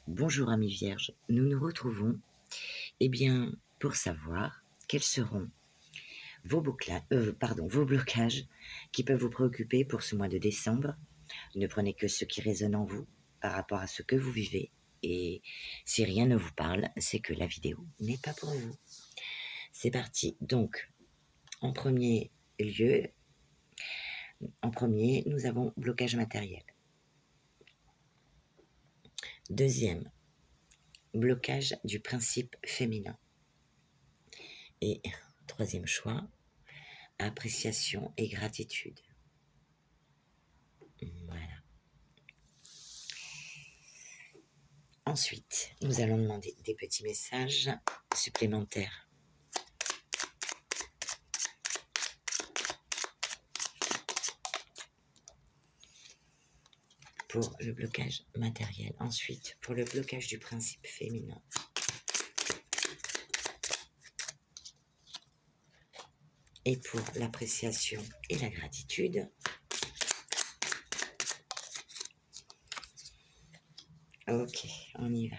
Bonjour amis vierges, nous nous retrouvons pour savoir quels seront vos blocages qui peuvent vous préoccuper pour ce mois de décembre. Ne prenez que ce qui résonne en vous par rapport à ce que vous vivez, et si rien ne vous parle, c'est que la vidéo n'est pas pour vous. C'est parti. Donc, en premier lieu, nous avons blocage matériel. Deuxième, blocage du principe féminin. Et troisième choix, appréciation et gratitude. Voilà. Ensuite, nous allons demander des petits messages supplémentaires. Pour le blocage matériel. Ensuite, pour le blocage du principe féminin. Et pour l'appréciation et la gratitude. Ok, on y va.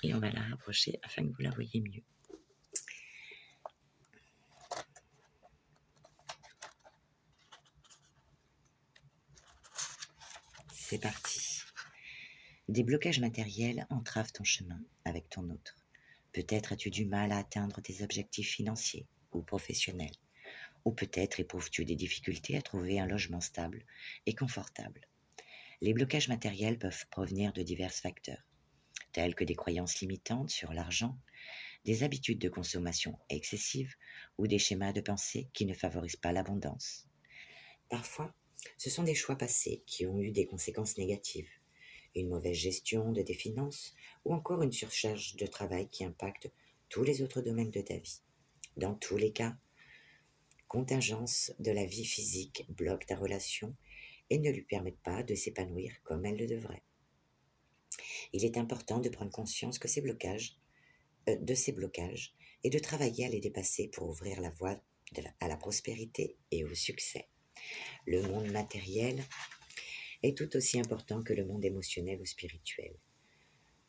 Et on va la rapprocher afin que vous la voyez mieux. C'est parti. Des blocages matériels entravent ton chemin avec ton autre. Peut-être as-tu du mal à atteindre tes objectifs financiers ou professionnels. Ou peut-être éprouves-tu des difficultés à trouver un logement stable et confortable. Les blocages matériels peuvent provenir de divers facteurs, tels que des croyances limitantes sur l'argent, des habitudes de consommation excessives ou des schémas de pensée qui ne favorisent pas l'abondance. Parfois, ce sont des choix passés qui ont eu des conséquences négatives, une mauvaise gestion de tes finances ou encore une surcharge de travail qui impacte tous les autres domaines de ta vie. Dans tous les cas, contingence de la vie physique bloque ta relation et ne lui permettent pas de s'épanouir comme elle le devrait. Il est important de prendre conscience de ces blocages et de travailler à les dépasser pour ouvrir la voie à la prospérité et au succès. Le monde matériel est tout aussi important que le monde émotionnel ou spirituel.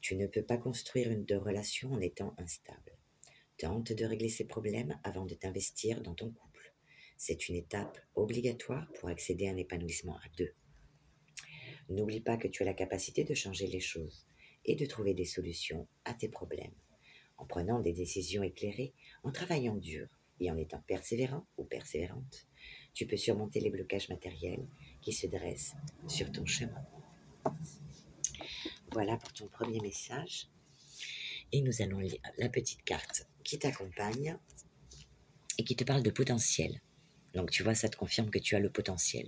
Tu ne peux pas construire une relation en étant instable. Tente de régler ces problèmes avant de t'investir dans ton couple. C'est une étape obligatoire pour accéder à un épanouissement à deux. N'oublie pas que tu as la capacité de changer les choses et de trouver des solutions à tes problèmes. En prenant des décisions éclairées, en travaillant dur et en étant persévérant ou persévérante, tu peux surmonter les blocages matériels qui se dressent sur ton chemin. Voilà pour ton premier message. Et nous allons lire la petite carte qui t'accompagne et qui te parle de potentiel. Donc tu vois, ça te confirme que tu as le potentiel.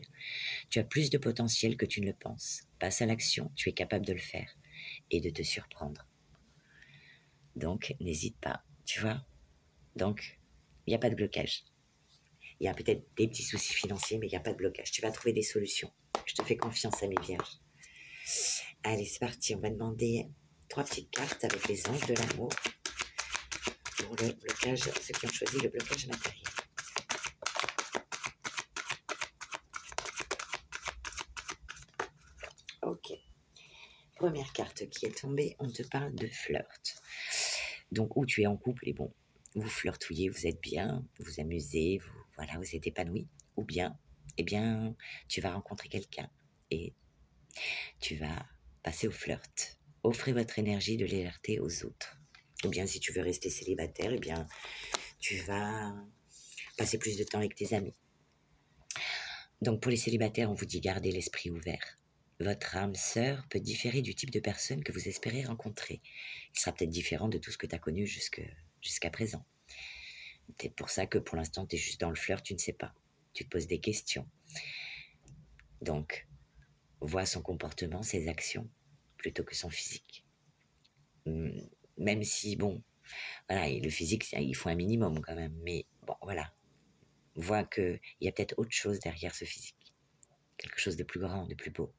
Tu as plus de potentiel que tu ne le penses. Passe à l'action, tu es capable de le faire et de te surprendre. Donc n'hésite pas, tu vois. Donc, il n'y a pas de blocage. Il y a peut-être des petits soucis financiers, mais il n'y a pas de blocage. Tu vas trouver des solutions. Je te fais confiance, amis vierges. Allez, c'est parti. On va demander 3 petites cartes avec les anges de l'amour pour le blocage, ceux qui ont choisi le blocage matériel. Ok. Première carte qui est tombée, on te parle de flirt. Donc, où tu es en couple et bon, vous flirtouillez, vous êtes bien, vous amusez, vous êtes épanoui. Ou bien, tu vas rencontrer quelqu'un et tu vas passer au flirt. Offrez votre énergie de légèreté aux autres. Ou bien, si tu veux rester célibataire, tu vas passer plus de temps avec tes amis. Donc, pour les célibataires, on vous dit gardez l'esprit ouvert. Votre âme sœur peut différer du type de personne que vous espérez rencontrer. Il sera peut-être différent de tout ce que tu as connu jusqu'à présent. C'est pour ça que pour l'instant, tu es juste dans le flirt, tu ne sais pas. Tu te poses des questions. Donc, vois son comportement, ses actions, plutôt que son physique. Même si, voilà, et le physique, il faut un minimum quand même. Mais bon, voilà. Vois qu'il y a peut-être autre chose derrière ce physique. Quelque chose de plus grand, de plus beau.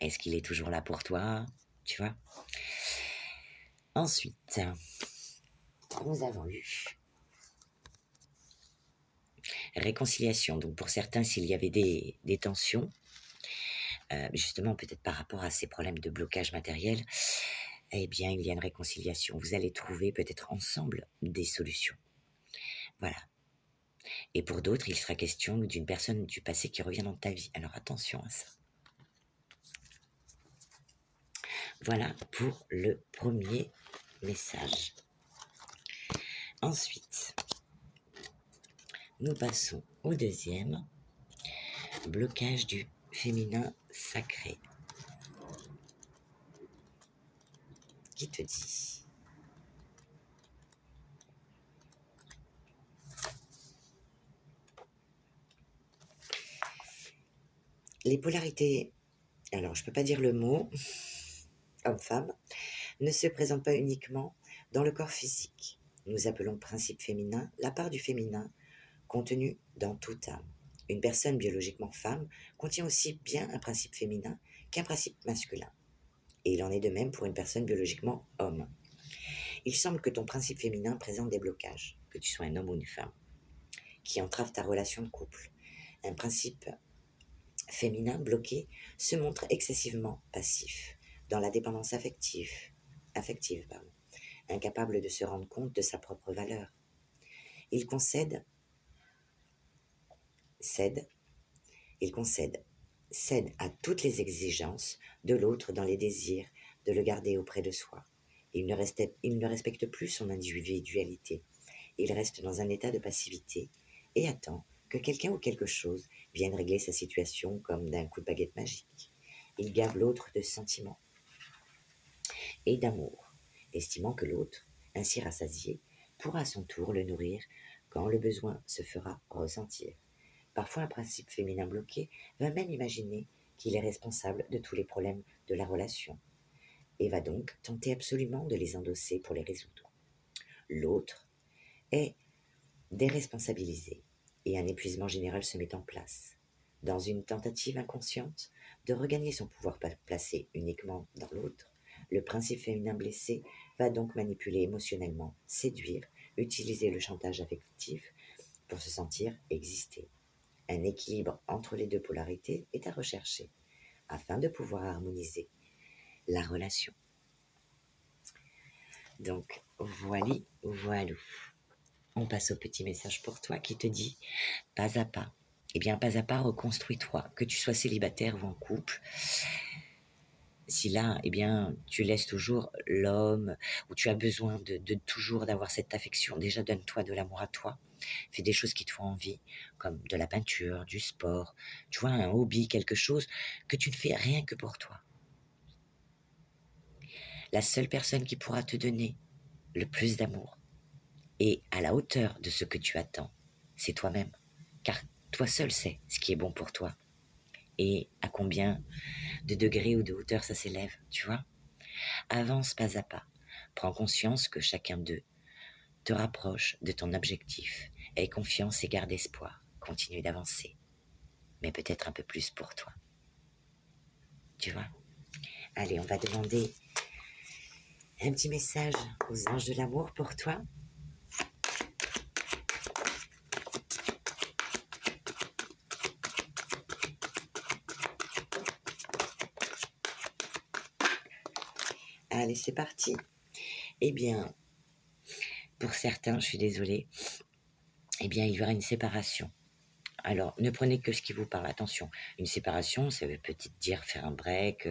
Est-ce qu'il est toujours là pour toi? Tu vois? Ensuite, nous avons eu Réconciliation, donc pour certains, s'il y avait des tensions, justement peut-être par rapport à ces problèmes de blocage matériel, eh bien il y a une réconciliation. Vous allez trouver peut-être ensemble des solutions. Voilà. Et pour d'autres, il sera question d'une personne du passé qui revient dans ta vie. Alors attention à ça. Voilà pour le premier message. Ensuite, nous passons au deuxième. Blocage du féminin sacré. Qui te dit? Les polarités, alors je ne peux pas dire le mot, homme-femme, ne se présentent pas uniquement dans le corps physique. Nous appelons principe féminin la part du féminin contenue dans toute âme. Une personne biologiquement femme contient aussi bien un principe féminin qu'un principe masculin. Et il en est de même pour une personne biologiquement homme. Il semble que ton principe féminin présente des blocages, que tu sois un homme ou une femme, qui entravent ta relation de couple. Un principe féminin bloqué se montre excessivement passif, dans la dépendance affective, incapable de se rendre compte de sa propre valeur. Il concède à toutes les exigences de l'autre dans les désirs de le garder auprès de soi. Il ne respecte plus son individualité. Il reste dans un état de passivité et attend que quelqu'un ou quelque chose vienne régler sa situation comme d'un coup de baguette magique. Il gave l'autre de sentiments et d'amour, estimant que l'autre, ainsi rassasié, pourra à son tour le nourrir quand le besoin se fera ressentir. Parfois, un principe féminin bloqué va même imaginer qu'il est responsable de tous les problèmes de la relation et va donc tenter absolument de les endosser pour les résoudre. L'autre est déresponsabilisé et un épuisement général se met en place. Dans une tentative inconsciente de regagner son pouvoir placé uniquement dans l'autre, le principe féminin blessé va donc manipuler émotionnellement, séduire, utiliser le chantage affectif pour se sentir exister. Un équilibre entre les deux polarités est à rechercher afin de pouvoir harmoniser la relation. Donc, voilà. On passe au petit message pour toi qui te dit pas à pas. Eh bien, pas à pas, reconstruis-toi, que tu sois célibataire ou en couple. Si là, eh bien, tu laisses toujours l'homme, ou tu as besoin de toujours d'avoir cette affection, déjà donne-toi de l'amour à toi. Fais des choses qui te font envie, comme de la peinture, du sport, tu vois, un hobby, quelque chose que tu ne fais rien que pour toi. La seule personne qui pourra te donner le plus d'amour et à la hauteur de ce que tu attends, c'est toi-même. Car toi seul sais ce qui est bon pour toi. Et à combien de degrés ou de hauteur ça s'élève, tu vois? Avance pas à pas. Prends conscience que chacun d'eux te rapproche de ton objectif. Aie confiance et garde espoir. Continue d'avancer. Mais peut-être un peu plus pour toi. Tu vois? Allez, on va demander un petit message aux anges de l'amour pour toi. Allez, c'est parti. Eh bien, pour certains, je suis désolée, eh bien, il y aura une séparation. Alors, ne prenez que ce qui vous parle. Attention, une séparation, ça veut peut-être dire faire un break,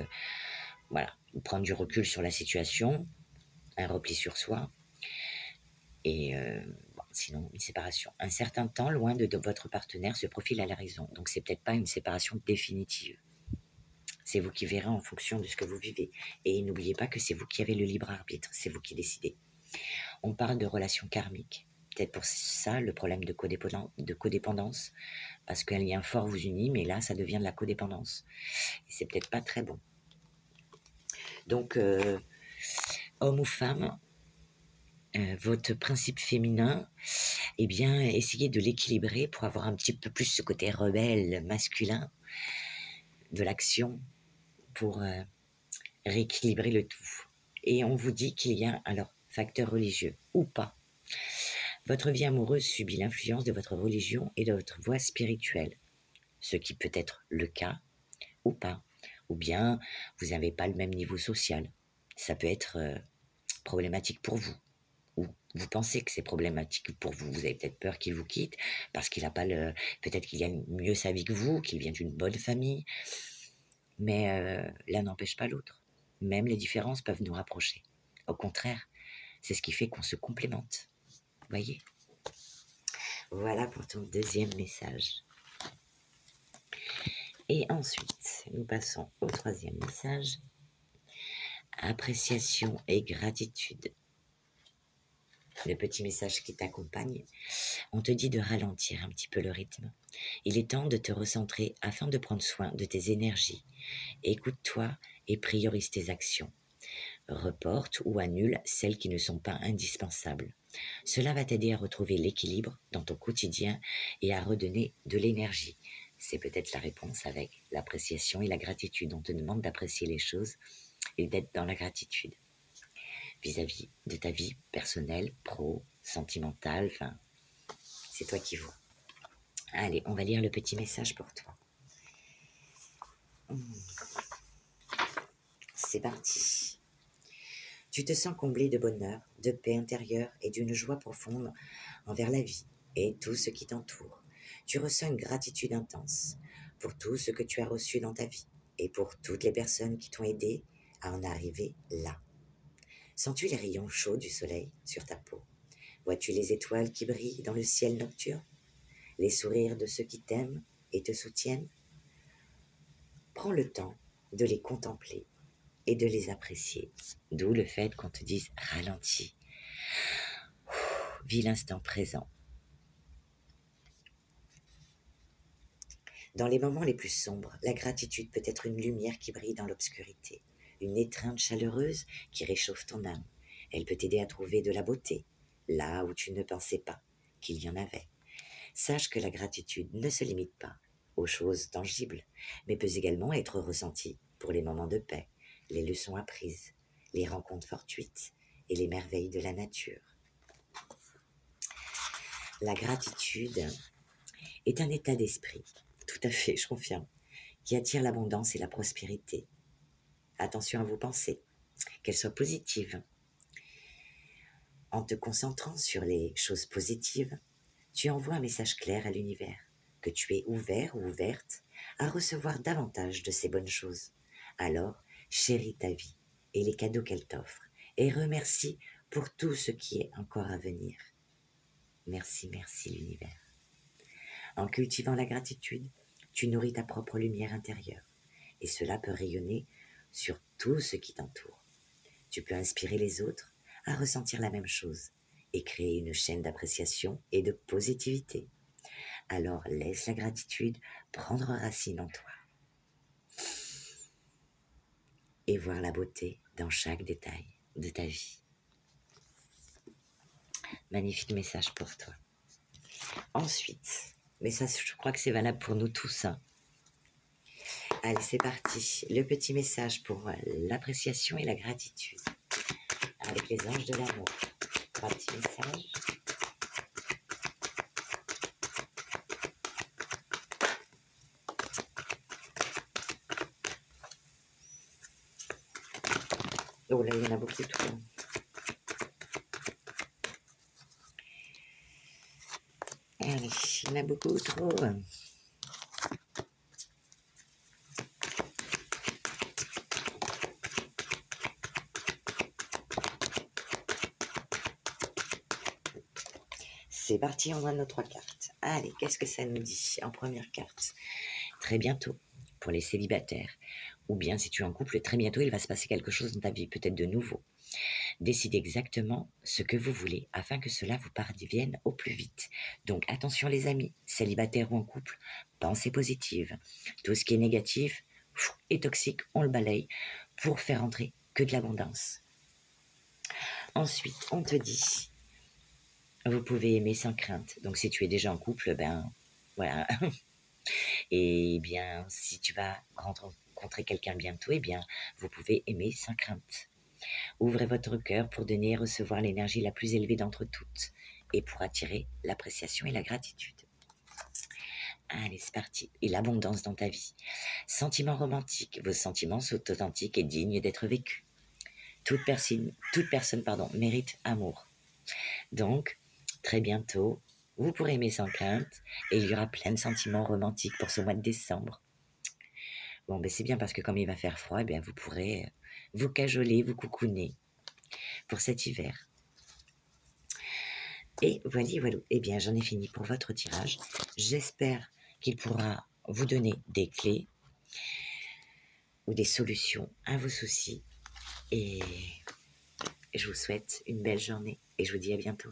voilà, prendre du recul sur la situation, un repli sur soi, et bon, sinon, une séparation. Un certain temps, loin de votre partenaire, se profile à la raison. Donc, c'est peut-être pas une séparation définitive. C'est vous qui verrez en fonction de ce que vous vivez. Et n'oubliez pas que c'est vous qui avez le libre arbitre, c'est vous qui décidez. On parle de relations karmiques. Peut-être pour ça, le problème de codépendance, parce qu'un lien fort vous unit, mais là, ça devient de la codépendance. Et c'est peut-être pas très bon. Donc, homme ou femme, votre principe féminin, eh bien, essayez de l'équilibrer pour avoir un petit peu plus ce côté rebelle, masculin, de l'action, pour rééquilibrer le tout. Et on vous dit qu'il y a, alors, facteur religieux ou pas, Votre vie amoureuse subit l'influence de votre religion et de votre voie spirituelle, ce qui peut être le cas ou pas. Ou bien, vous n'avez pas le même niveau social. Ça peut être problématique pour vous. Ou vous pensez que c'est problématique pour vous. Vous avez peut-être peur qu'il vous quitte parce qu'il n'a pas le... Peut-être qu'il gagne mieux sa vie que vous, qu'il vient d'une bonne famille. Mais l'un n'empêche pas l'autre. Même les différences peuvent nous rapprocher. Au contraire, c'est ce qui fait qu'on se complémente. Voyez? Voilà pour ton deuxième message. Et ensuite, nous passons au troisième message. Appréciation et gratitude. Le petit message qui t'accompagne, on te dit de ralentir un petit peu le rythme. Il est temps de te recentrer afin de prendre soin de tes énergies. Écoute-toi et priorise tes actions. Reporte ou annule celles qui ne sont pas indispensables. Cela va t'aider à retrouver l'équilibre dans ton quotidien et à redonner de l'énergie. C'est peut-être la réponse avec l'appréciation et la gratitude. On te demande d'apprécier les choses et d'être dans la gratitude vis-à-vis de ta vie personnelle, pro, sentimentale, enfin, c'est toi qui vois. Allez, on va lire le petit message pour toi. C'est parti. Tu te sens comblé de bonheur, de paix intérieure et d'une joie profonde envers la vie et tout ce qui t'entoure. Tu ressens une gratitude intense pour tout ce que tu as reçu dans ta vie et pour toutes les personnes qui t'ont aidé à en arriver là. Sens-tu les rayons chauds du soleil sur ta peau? Vois-tu les étoiles qui brillent dans le ciel nocturne? Les sourires de ceux qui t'aiment et te soutiennent? Prends le temps de les contempler et de les apprécier. D'où le fait qu'on te dise ralentis. Vis l'instant présent. Dans les moments les plus sombres, la gratitude peut être une lumière qui brille dans l'obscurité, une étreinte chaleureuse qui réchauffe ton âme. Elle peut t'aider à trouver de la beauté, là où tu ne pensais pas qu'il y en avait. Sache que la gratitude ne se limite pas aux choses tangibles, mais peut également être ressentie pour les moments de paix, les leçons apprises, les rencontres fortuites et les merveilles de la nature. La gratitude est un état d'esprit, tout à fait, je confirme, qui attire l'abondance et la prospérité. Attention à vos pensées, qu'elles soient positives. En te concentrant sur les choses positives, tu envoies un message clair à l'univers, que tu es ouvert ou ouverte à recevoir davantage de ces bonnes choses. Alors, chéris ta vie et les cadeaux qu'elle t'offre et remercie pour tout ce qui est encore à venir. Merci, merci l'univers. En cultivant la gratitude, tu nourris ta propre lumière intérieure et cela peut rayonner sur tout ce qui t'entoure. Tu peux inspirer les autres à ressentir la même chose et créer une chaîne d'appréciation et de positivité. Alors laisse la gratitude prendre racine en toi et voir la beauté dans chaque détail de ta vie. Magnifique message pour toi. Ensuite, mais ça je crois que c'est valable pour nous tous. Allez, c'est parti. Le petit message pour l'appréciation et la gratitude. Avec les anges de l'amour. Un petit message. Oh là, il y en a beaucoup trop. Allez, il y en a beaucoup trop. C'est parti, on voit nos 3 cartes. Allez, qu'est-ce que ça nous dit en première carte? Très bientôt, pour les célibataires, ou bien si tu es en couple, très bientôt, il va se passer quelque chose dans ta vie, peut-être de nouveau. Décidez exactement ce que vous voulez afin que cela vous parvienne au plus vite. Donc attention les amis, célibataires ou en couple, pensée positive. Tout ce qui est négatif et toxique, on le balaye pour faire entrer que de l'abondance. Ensuite, on te dit, vous pouvez aimer sans crainte. Donc si tu es déjà en couple, ben voilà. Et bien, si tu vas rencontrer quelqu'un bientôt, eh bien, vous pouvez aimer sans crainte. Ouvrez votre cœur pour donner et recevoir l'énergie la plus élevée d'entre toutes. et pour attirer l'appréciation et la gratitude. Allez, c'est parti. Et l'abondance dans ta vie. Sentiments romantiques. Vos sentiments sont authentiques et dignes d'être vécus. Toute personne mérite amour. Donc, très bientôt, vous pourrez aimer sans crainte et il y aura plein de sentiments romantiques pour ce mois de décembre. Bon, ben c'est bien parce que comme il va faire froid, ben vous pourrez vous cajoler, vous coucouner pour cet hiver. Et voilà. Eh bien, j'en ai fini pour votre tirage. J'espère qu'il pourra vous donner des clés ou des solutions à vos soucis. Et je vous souhaite une belle journée et je vous dis à bientôt.